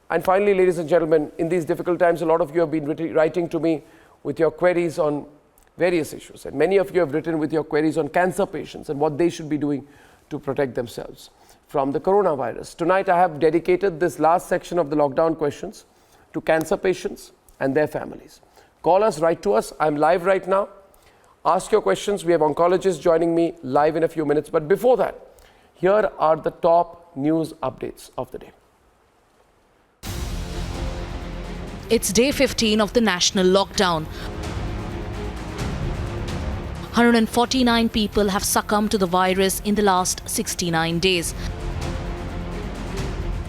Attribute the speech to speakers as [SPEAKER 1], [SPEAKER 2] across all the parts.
[SPEAKER 1] And finally, ladies and gentlemen, in these difficult times, a lot of you have been writing to me with your queries on various issues. And many of you have written with your queries on cancer patients and what they should be doing to protect themselves from the coronavirus. Tonight, I have dedicated this last section of the lockdown questions to cancer patients and their families. Call us, write to us. I'm live right now. Ask your questions. We have oncologists joining me live in a few minutes. But before that, here are the top news updates of the day.
[SPEAKER 2] It's day 15 of the national lockdown. 149 people have succumbed to the virus in the last 69 days.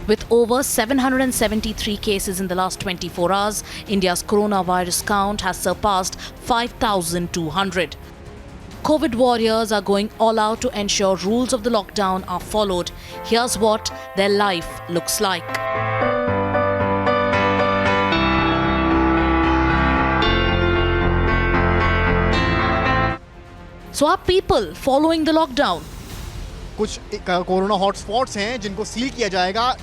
[SPEAKER 2] With over 773 cases in the last 24 hours, India's coronavirus count has surpassed 5,200. COVID warriors are going all out to ensure rules of the lockdown are followed. Here's what their life looks like. So are people following the lockdown?
[SPEAKER 3] कुछ corona hotspots हैं जिनको seal किया जाएगा।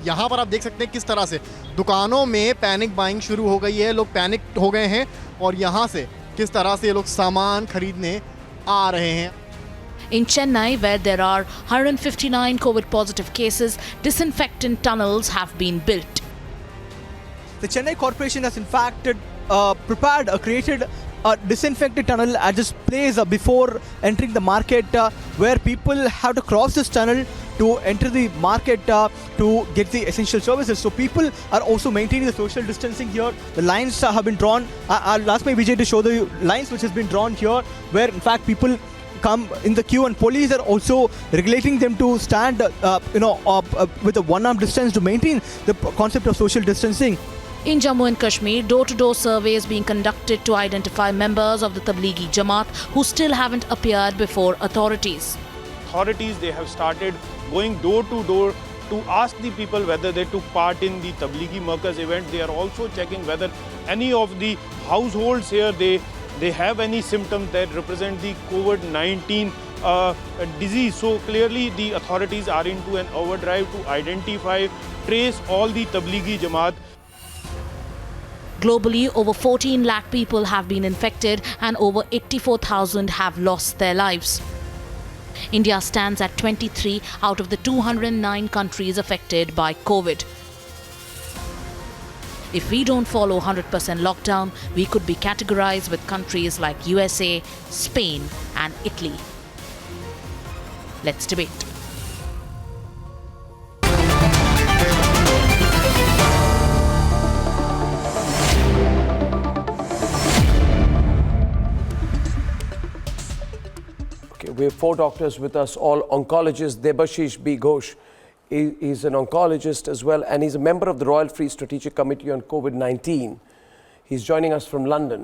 [SPEAKER 3] यहाँ पर आप देख सकते हैं किस तरह से दुकानों में पैनिक बाइंग शुरू हो गई है, लोग पैनिक हो गए हैं और यहाँ से किस तरह से लोग सामान खरीदने आ रहे हैं।
[SPEAKER 2] In Chennai, where there are 159 COVID positive cases, disinfectant tunnels have been built.
[SPEAKER 4] The Chennai Corporation has in fact created a disinfected tunnel at this place before entering the market, where people have to cross this tunnel to enter the market to get the essential services. So people are also maintaining the social distancing here. The lines have been drawn. I'll ask my Vijay to show the lines which has been drawn here, where in fact people come in the queue and police are also regulating them to stand with a one-arm distance to maintain the concept of social distancing.
[SPEAKER 2] In Jammu and Kashmir, door-to-door surveys being conducted to identify members of the Tablighi Jamaat who still haven't appeared before authorities.
[SPEAKER 5] Authorities, they have started going door to door to ask the people whether they took part in the Tablighi Markaz event. They are also checking whether any of the households here, they have any symptoms that represent the COVID-19 disease. So clearly the authorities are into an overdrive to identify, trace all the Tablighi Jamaat.
[SPEAKER 2] Globally, over 14 lakh people have been infected and over 84,000 have lost their lives. India stands at 23 out of the 209 countries affected by COVID. If we don't follow 100% lockdown, we could be categorized with countries like USA, Spain and Italy. Let's debate.
[SPEAKER 1] We have four doctors with us, all oncologists. Debashish B. Ghosh is an oncologist as well, and he's a member of the Royal Free Strategic Committee on COVID-19. He's joining us from London.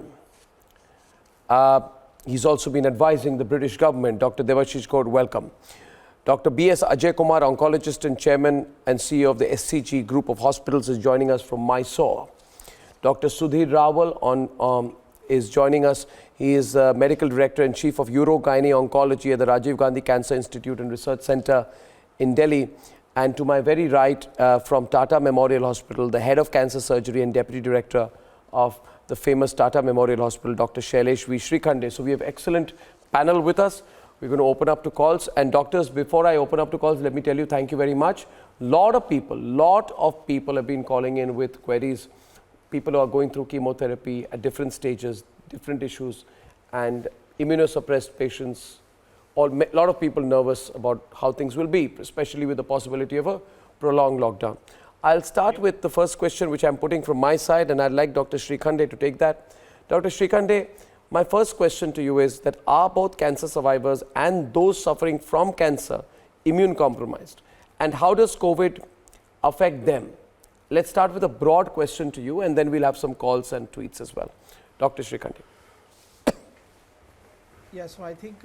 [SPEAKER 1] He's also been advising the British government. Dr. Debashish Ghosh, welcome. Dr. B.S. Ajay Kumar, oncologist and chairman and CEO of the SCG Group of Hospitals, is joining us from Mysore. Dr. Sudhir Rahul is joining us. He is Medical Director and Chief of Urogynae Oncology at the Rajiv Gandhi Cancer Institute and Research Center in Delhi. And to my very right, from Tata Memorial Hospital, the Head of Cancer Surgery and Deputy Director of the famous Tata Memorial Hospital, Dr. Shailesh V. Srikhande. So we have excellent panel with us. We're going to open up to calls. And doctors, before I open up to calls, let me tell you, thank you very much. Lot of people have been calling in with queries. People who are going through chemotherapy at different stages, different issues, and immunosuppressed patients. A lot of people nervous about how things will be, especially with the possibility of a prolonged lockdown. I'll start with the first question, which I'm putting from my side, and I'd like Dr. Srikhande to take that. Dr. Srikhande, my first question to you is that are both cancer survivors and those suffering from cancer immune compromised? And how does COVID affect them? Let's start with a broad question to you, and then we'll have some calls and tweets as well. Dr. Srikhande.
[SPEAKER 6] Yeah, so I think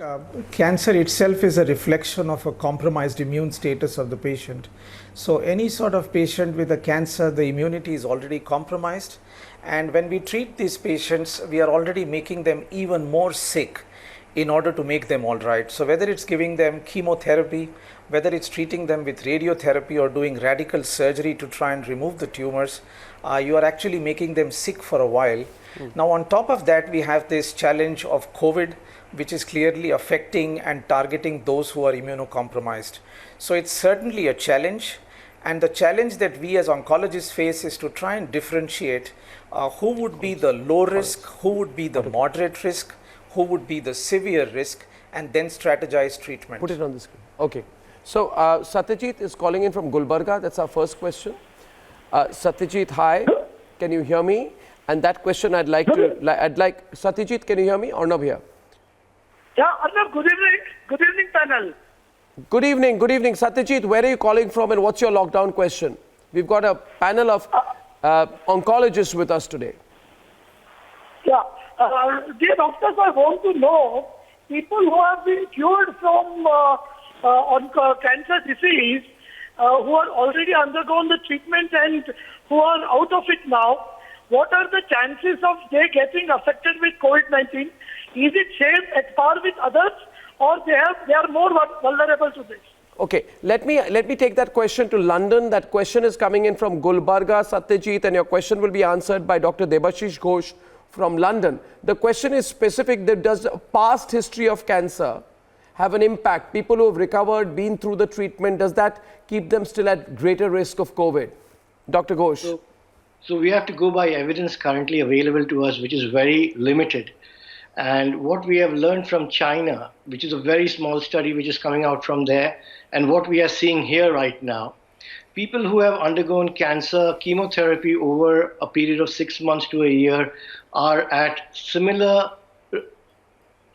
[SPEAKER 6] cancer itself is a reflection of a compromised immune status of the patient. So any sort of patient with a cancer, the immunity is already compromised. And when we treat these patients, we are already making them even more sick in order to make them all right. So whether it's giving them chemotherapy whether it's treating them with radiotherapy or doing radical surgery to try and remove the tumors, you are actually making them sick for a while. Now, on top of that, we have this challenge of COVID, which is clearly affecting and targeting those who are immunocompromised. So it's certainly a challenge. And the challenge that we as oncologists face is to try and differentiate who would be the low risk, who would be the moderate risk, who would be the severe risk, and then strategize treatment.
[SPEAKER 1] Put it on the screen. Okay. So Satyajit is calling in from Gulbarga. That's our first question. Satyajit, hi. Can you hear me? And that question Satyajit, can you hear me? Arnab here.
[SPEAKER 7] Yeah, Arnab, good evening. Good evening, panel.
[SPEAKER 1] Good evening. Good evening. Satyajit, where are you calling from and what's your lockdown question? We've got a panel of oncologists with us today.
[SPEAKER 7] Yeah. Dear doctors, I want to know, people who have been cured from cancer disease, who are already undergone the treatment and who are out of it now, what are the chances of they getting affected with COVID-19? Is it same at par with others, or they are more vulnerable to this?
[SPEAKER 1] Okay, let me take that question to London. That question is coming in from Gulbarga, Satyajit, and your question will be answered by Dr. Debashish Ghosh from London. The question is specific that does a past history of cancer have an impact? People who have recovered, been through the treatment, does that keep them still at greater risk of COVID? Dr. Ghosh.
[SPEAKER 8] So we have to go by evidence currently available to us, which is very limited. And what we have learned from China, which is a very small study which is coming out from there, and what we are seeing here right now, people who have undergone cancer chemotherapy over a period of 6 months to a year are at similar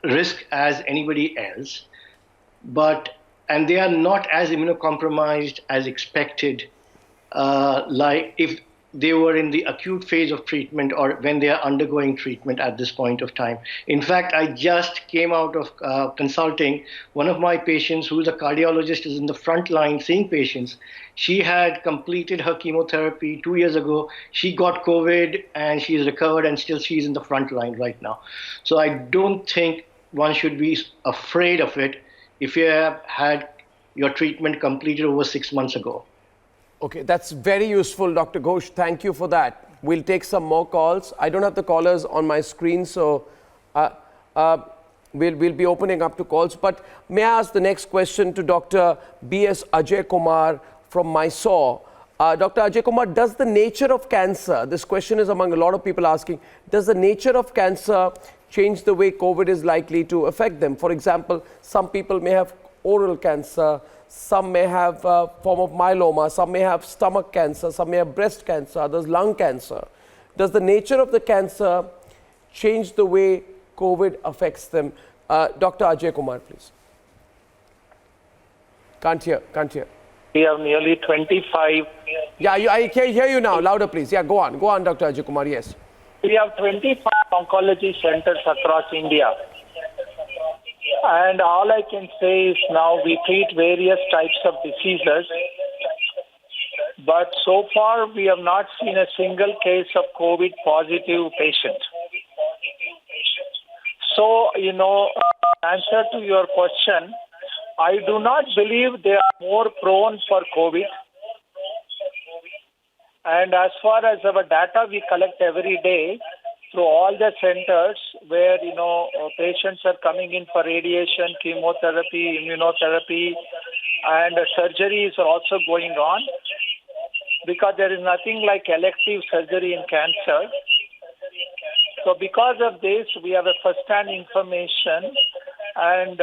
[SPEAKER 8] risk as anybody else, and they are not as immunocompromised as expected, like if they were in the acute phase of treatment or when they are undergoing treatment at this point of time. In fact, I just came out of consulting one of my patients who is a cardiologist, is in the front line seeing patients. She had completed her chemotherapy 2 years ago. She got COVID and she is recovered and still she's in the front line right now. So I don't think one should be afraid of it if you have had your treatment completed over 6 months ago.
[SPEAKER 1] Okay, that's very useful, Dr. Ghosh. Thank you for that. We'll take some more calls. I don't have the callers on my screen, so we'll be opening up to calls. But may I ask the next question to Dr. B.S. Ajay Kumar from Mysore. Dr. Ajay Kumar, does the nature of cancer, this question is among a lot of people asking, does the nature of cancer change the way COVID is likely to affect them? For example, some people may have oral cancer, some may have a form of myeloma, some may have stomach cancer, some may have breast cancer, others lung cancer. Does the nature of the cancer change the way COVID affects them? Dr. Ajay Kumar, please. Can't hear.
[SPEAKER 9] We have nearly 25.
[SPEAKER 1] Yeah, I can hear you now. Louder, please. Yeah, go on, Dr. Ajay Kumar, yes.
[SPEAKER 9] We have 25 oncology centers across India. And all I can say is now we treat various types of diseases. But so far, we have not seen a single case of COVID positive patient. So, answer to your question, I do not believe they are more prone for COVID. And as far as our data we collect every day through all the centers where, patients are coming in for radiation, chemotherapy, immunotherapy, and surgeries are also going on, because there is nothing like elective surgery in cancer. So because of this, we have a first-hand information, and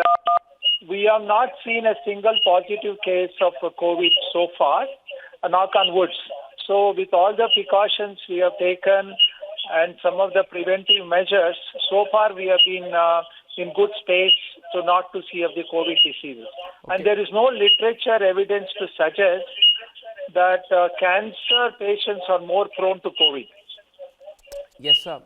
[SPEAKER 9] we have not seen a single positive case of COVID so far, knock on wood. So with all the precautions we have taken and some of the preventive measures, so far we have been in good space not to see of the COVID diseases. Okay. And there is no literature evidence to suggest that cancer patients are more prone to COVID.
[SPEAKER 1] Yes, sir.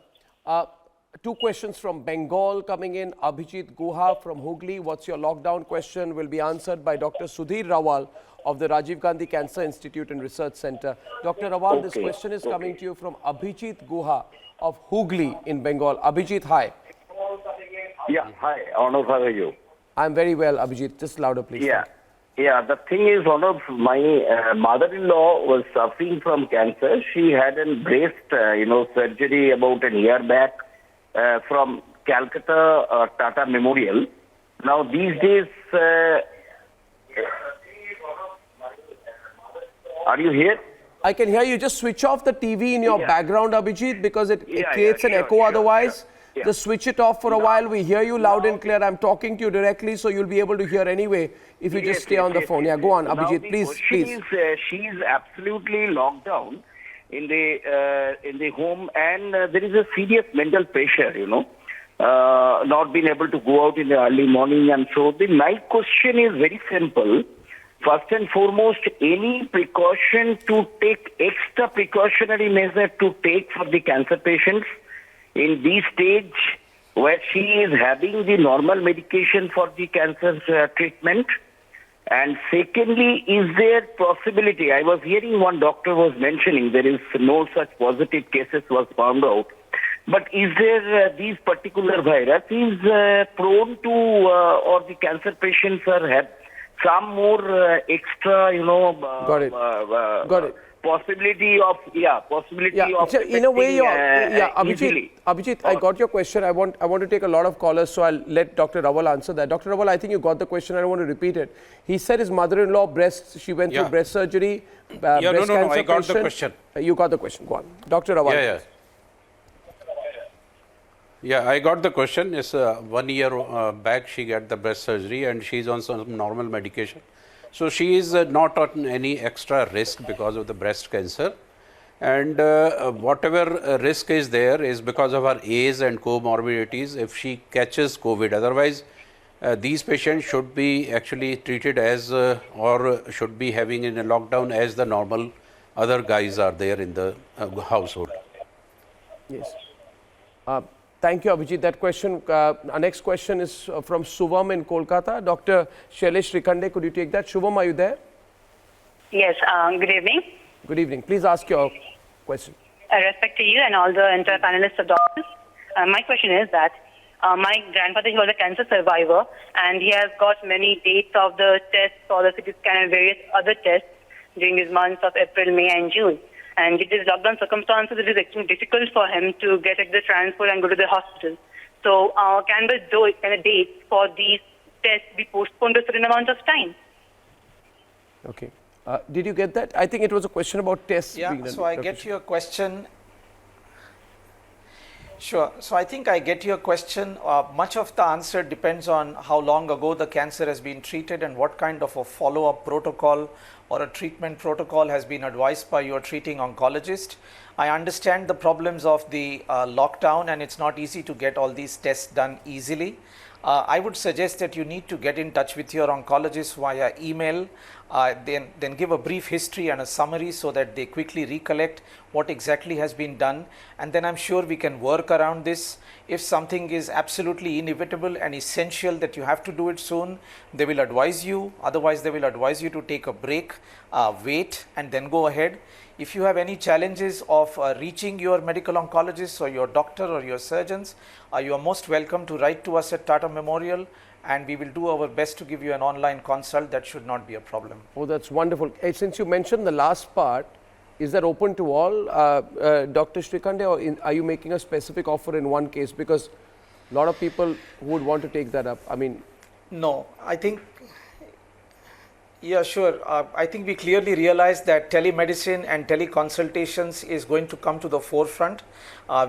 [SPEAKER 1] Two questions from Bengal coming in. Abhijeet Guha from Hooghly. What's your lockdown question? Will be answered by Dr. Sudhir Rawal of the Rajiv Gandhi Cancer Institute and Research Center. Dr. Rawal, this question is coming to you from Abhijeet Guha of Hooghly in Bengal. Abhijeet, hi.
[SPEAKER 10] Yeah, hi. Arnab, how are you?
[SPEAKER 1] I'm very well, Abhijeet. Just louder, please.
[SPEAKER 10] Yeah. Yeah, the thing is, one of my mother-in-law was suffering from cancer. She had a breast, surgery about a year back from Calcutta Tata Memorial. Now, these days, are you here?
[SPEAKER 1] I can hear you. Just switch off the TV in your background, Abhijeet, because it creates an echo otherwise.
[SPEAKER 10] Yeah.
[SPEAKER 1] Just switch it off for a while. We hear you loud and clear. I'm talking to you directly, so you'll be able to hear anyway if you just stay on the phone. Yeah, go on, Abhijeet, please.
[SPEAKER 10] She's absolutely locked down in the home, and there is a serious mental pressure, not being able to go out in the early morning. And so my question is very simple. First and foremost, any precaution to take, extra precautionary measure to take for the cancer patients in this stage where she is having the normal medication for the cancer treatment? And secondly, is there possibility, I was hearing one doctor was mentioning there is no such positive cases was found out, but is there these particular virus is prone to, or the cancer patients have some more extra,
[SPEAKER 1] Got it.
[SPEAKER 10] possibility of
[SPEAKER 1] in a way,
[SPEAKER 10] easily.
[SPEAKER 1] Abhijeet, I got your question. I want to take a lot of callers, so I'll let Dr. Rahul answer that. Dr. Rahul, I think you got the question. I don't want to repeat it. He said his mother-in-law she went through breast surgery.
[SPEAKER 11] I got the question.
[SPEAKER 1] You got the question. Go on, Dr. Rahul.
[SPEAKER 11] Yeah, I got the question. It's 1 year back she got the breast surgery and she's on some normal medication. So she is not on any extra risk because of the breast cancer. And whatever risk is there is because of her age and comorbidities if she catches COVID. Otherwise, these patients should be actually treated as or should be having in a lockdown as the normal other guys are there in the household.
[SPEAKER 1] Yes. Thank you, Abhijeet. That question, our next question is from Suvam in Kolkata. Dr. Shailesh Rikande, could you take that? Suvam, are you there?
[SPEAKER 12] Yes, good evening.
[SPEAKER 1] Good evening. Please ask your question.
[SPEAKER 12] Respect to you and all the entire panelists of doctors. My question is that my grandfather, he was a cancer survivor and he has got many dates of the tests for the CT scan and various other tests during these months of April, May and June. And with these lockdown circumstances, it is extremely difficult for him to get the transfer and go to the hospital. So can the dates for these tests be postponed to a certain amount of time?
[SPEAKER 1] Okay. Did you get that? I think it was a question about tests.
[SPEAKER 6] Yeah, so I get your question. Sure. So I think I get your question. Much of the answer depends on how long ago the cancer has been treated and what kind of a follow-up protocol or a treatment protocol has been advised by your treating oncologist. I understand the problems of the lockdown and it's not easy to get all these tests done easily. I would suggest that you need to get in touch with your oncologist via email, then give a brief history and a summary so that they quickly recollect what exactly has been done, and then I'm sure we can work around this. If something is absolutely inevitable and essential that you have to do it soon, they will advise you. Otherwise, they will advise you to take a break, wait, and then go ahead. If you have any challenges of reaching your medical oncologist or your doctor or your surgeons, you are most welcome to write to us at Tata Memorial, and we will do our best to give you an online consult. That should not be a problem.
[SPEAKER 1] Oh, that's wonderful. Since you mentioned the last part, is that open to all, Dr. Shrikande, or are you making a specific offer in one case? Because a lot of people would want to take that up. I mean,
[SPEAKER 6] no, I think, yeah, sure. I think we clearly realize that telemedicine and teleconsultations is going to come to the forefront.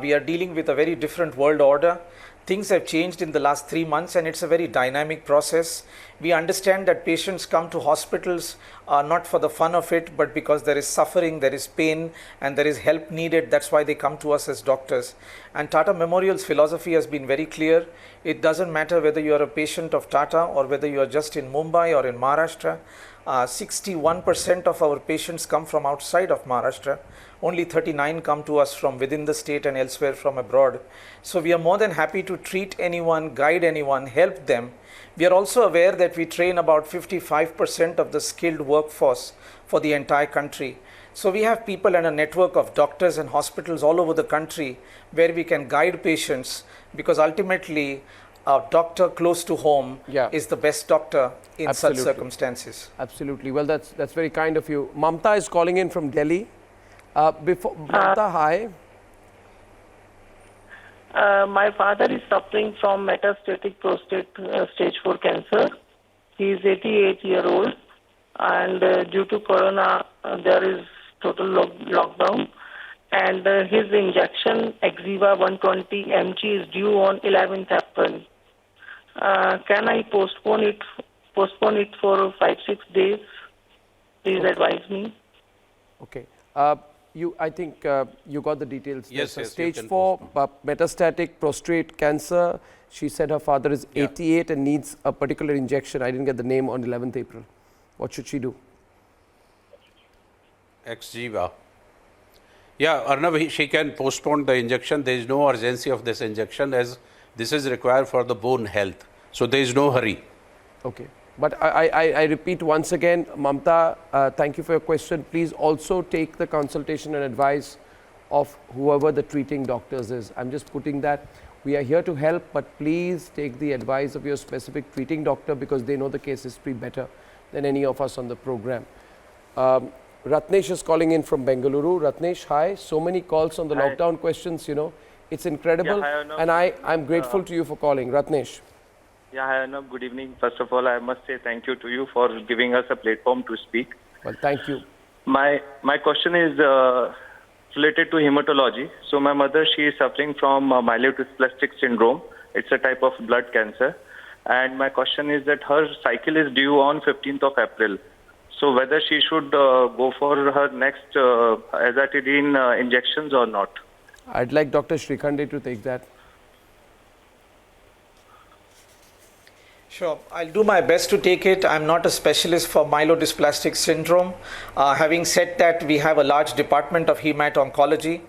[SPEAKER 6] We are dealing with a very different world order. Things have changed in the last 3 months and it's a very dynamic process. We understand that patients come to hospitals not for the fun of it, but because there is suffering, there is pain and there is help needed. That's why they come to us as doctors. And Tata Memorial's philosophy has been very clear. It doesn't matter whether you are a patient of Tata or whether you are just in Mumbai or in Maharashtra. 61% of our patients come from outside of Maharashtra. Only 39 come to us from within the state and elsewhere from abroad. So we are more than happy to treat anyone, guide anyone, help them. We are also aware that we train about 55% of the skilled workforce for the entire country. So we have people and a network of doctors and hospitals all over the country where we can guide patients, because ultimately a doctor close to home
[SPEAKER 1] Yeah.
[SPEAKER 6] is the best doctor in
[SPEAKER 1] Absolutely.
[SPEAKER 6] such circumstances.
[SPEAKER 1] Absolutely. Well, that's very kind of you. Mamta is calling in from Delhi. Mamta, hi.
[SPEAKER 13] My father is suffering from metastatic prostate stage 4 cancer. He is 88-year-old, and due to corona, there is total lockdown. And his injection, Exiva 120 mg, is due on 11th April. Can I postpone it for 5-6 days? Please advise me.
[SPEAKER 1] Okay. I think you got the details.
[SPEAKER 11] Yes,
[SPEAKER 1] There's a
[SPEAKER 11] yes, you
[SPEAKER 1] stage
[SPEAKER 11] can
[SPEAKER 1] 4 metastatic prostate cancer. She said her father is 88 and needs a particular injection. I didn't get the name on 11th April. What should she do?
[SPEAKER 11] Exiva. Yeah, Arnab, she can postpone the injection. There is no urgency of this injection as this is required for the bone health. So there is no hurry.
[SPEAKER 1] Okay. But I repeat once again, Mamta, thank you for your question. Please also take the consultation and advice of whoever the treating doctors is. I'm just putting that. We are here to help, but please take the advice of your specific treating doctor because they know the case history better than any of us on the program. Ratnesh is calling in from Bengaluru. Ratnesh, hi. So many calls on the lockdown questions, you know. It's incredible.
[SPEAKER 14] Yeah, hi,
[SPEAKER 1] and I'm grateful to you for calling. Ratnesh.
[SPEAKER 14] Yeah, hi, Arnab. Good evening. First of all, I must say thank you to you for giving us a platform to speak.
[SPEAKER 1] Well, thank you.
[SPEAKER 14] My question is related to hematology. So my mother, she is suffering from Dysplastic Syndrome. It's a type of blood cancer. And my question is that her cycle is due on 15th of April. So whether she should go for her next azatidine injections or not.
[SPEAKER 1] I'd like Dr. Srikhande to take that.
[SPEAKER 6] Sure, I'll do my best to take it. I'm not a specialist for myelodysplastic syndrome. Having said that, we have a large department of hemat-oncology.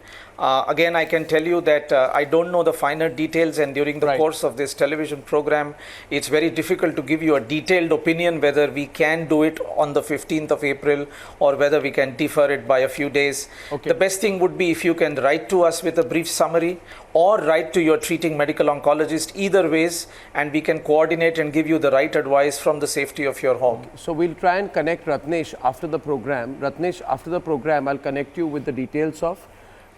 [SPEAKER 6] Again, I can tell you that I don't know the finer details, and during the course of this television program, it's very difficult to give you a detailed opinion whether we can do it on the 15th of April or whether we can defer it by a few days. The best thing would be if you can write to us with a brief summary or write to your treating medical oncologist, either ways, and we can coordinate and give you the right advice from the safety of your home.
[SPEAKER 1] So we'll try and connect Ratnesh after the program. Ratnesh, after the program, I'll connect you with the details of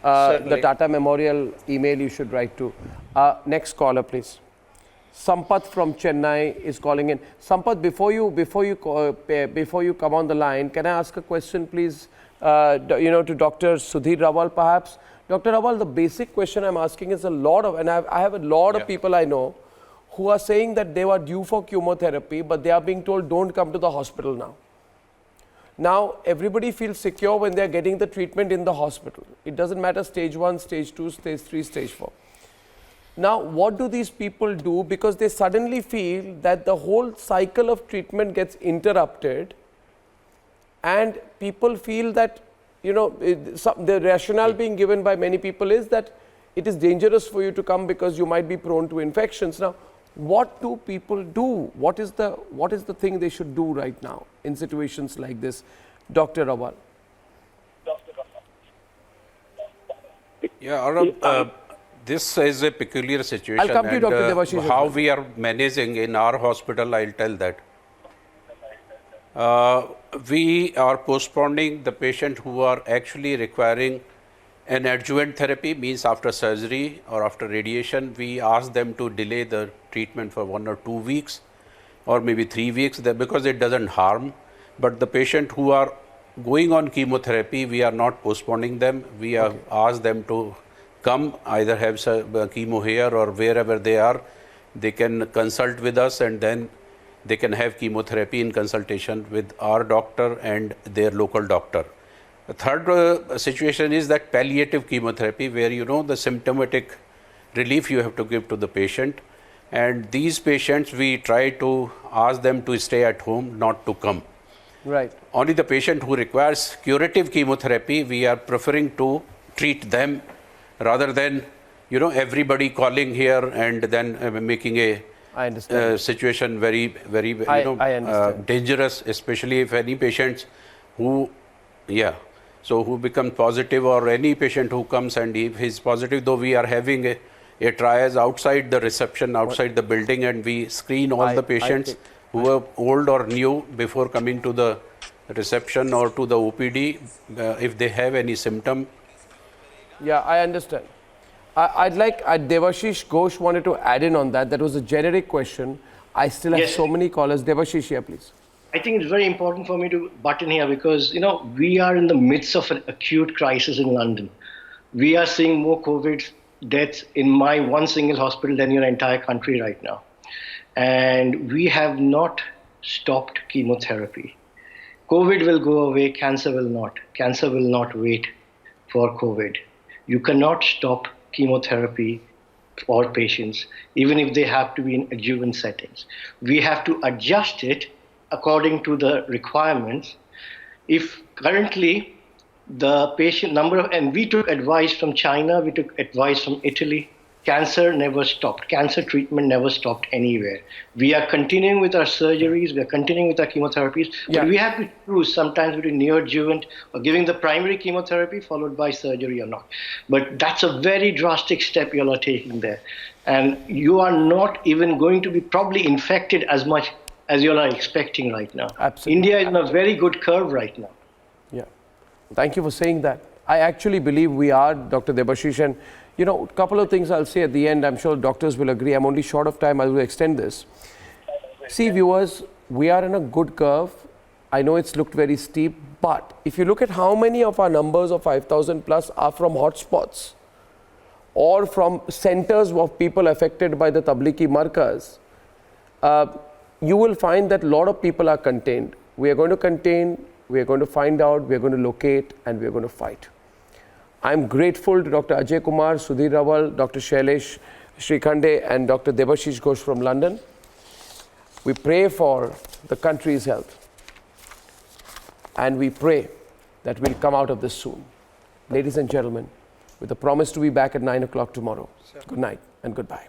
[SPEAKER 1] the Tata Memorial email you should write to. Next caller, please. Sampath from Chennai is calling in. Sampath, before you come on the line, can I ask a question, please? To Dr. Sudhir Rawal, perhaps. Dr. Rawal, the basic question I'm asking is I have a lot of people I know who are saying that they were due for chemotherapy, but they are being told don't come to the hospital now. Now, everybody feels secure when they are getting the treatment in the hospital. It doesn't matter stage 1, stage 2, stage 3, stage 4. Now, what do these people do? Because they suddenly feel that the whole cycle of treatment gets interrupted and people feel that, the rationale being given by many people is that it is dangerous for you to come because you might be prone to infections. Now, what do people do? What is the thing they should do right now in situations like this? Dr. Rawal.
[SPEAKER 11] Yeah, Arnab, this is a peculiar situation.
[SPEAKER 1] I'll come to you, Dr. Devashish.
[SPEAKER 11] How we are managing in our hospital, I'll tell that. We are postponing the patient who are actually requiring an adjuvant therapy, means after surgery or after radiation, we ask them to delay the treatment for 1 or 2 weeks or maybe 3 weeks because it doesn't harm. But the patient who are going on chemotherapy, we are not postponing them. We have asked them to come, either have chemo here or wherever they are. They can consult with us and then they can have chemotherapy in consultation with our doctor and their local doctor. The third situation is that palliative chemotherapy, where the symptomatic relief you have to give to the patient, and these patients we try to ask them to stay at home, not to come.
[SPEAKER 1] Right.
[SPEAKER 11] Only the patient who requires curative chemotherapy, we are preferring to treat them rather than everybody calling here and then making a situation very, very dangerous, especially if any patients who who become positive, or any patient who comes and if he's positive, though we are having a triage outside the reception, outside the building, and we screen all the patients who are old or new before coming to the reception or to the OPD if they have any symptom.
[SPEAKER 1] Yeah, I understand. I'd like Devashish Ghosh wanted to add in on that. That was a generic question. I still have so many callers. Devashish, here, please.
[SPEAKER 8] I think it's very important for me to butt in here because, we are in the midst of an acute crisis in London. We are seeing more COVID deaths in my one single hospital than your entire country right now. And we have not stopped chemotherapy. COVID will go away, cancer will not. Cancer will not wait for COVID. You cannot stop chemotherapy for patients, even if they have to be in adjuvant settings. We have to adjust it according to the requirements. If currently the patient number of, and we took advice from China, we took advice from Italy, cancer never stopped. Cancer treatment never stopped anywhere. We are continuing with our surgeries, we are continuing with our chemotherapies, but we have to choose sometimes between neoadjuvant or giving the primary chemotherapy followed by surgery or not. But that's a very drastic step you all are taking there. And you are not even going to be probably infected as much as you all are expecting right now.
[SPEAKER 1] Absolutely.
[SPEAKER 8] India is in a very good curve right now.
[SPEAKER 1] Yeah. Thank you for saying that. I actually believe we are, Dr. Devashish, and a couple of things I'll say at the end. I'm sure doctors will agree. I'm only short of time. I will extend this. See, viewers, we are in a good curve. I know it's looked very steep, but if you look at how many of our numbers of 5,000 plus are from hotspots or from centers of people affected by the Tablighi Markaz, you will find that a lot of people are contained. We are going to contain, we are going to find out, we are going to locate, and we are going to fight. I'm grateful to Dr. Ajay Kumar, Sudhir Rahul, Dr. Shailesh Srikhande, and Dr. Devashish Ghosh from London. We pray for the country's health. And we pray that we'll come out of this soon. Ladies and gentlemen, with the promise to be back at 9 o'clock tomorrow. Good night and goodbye.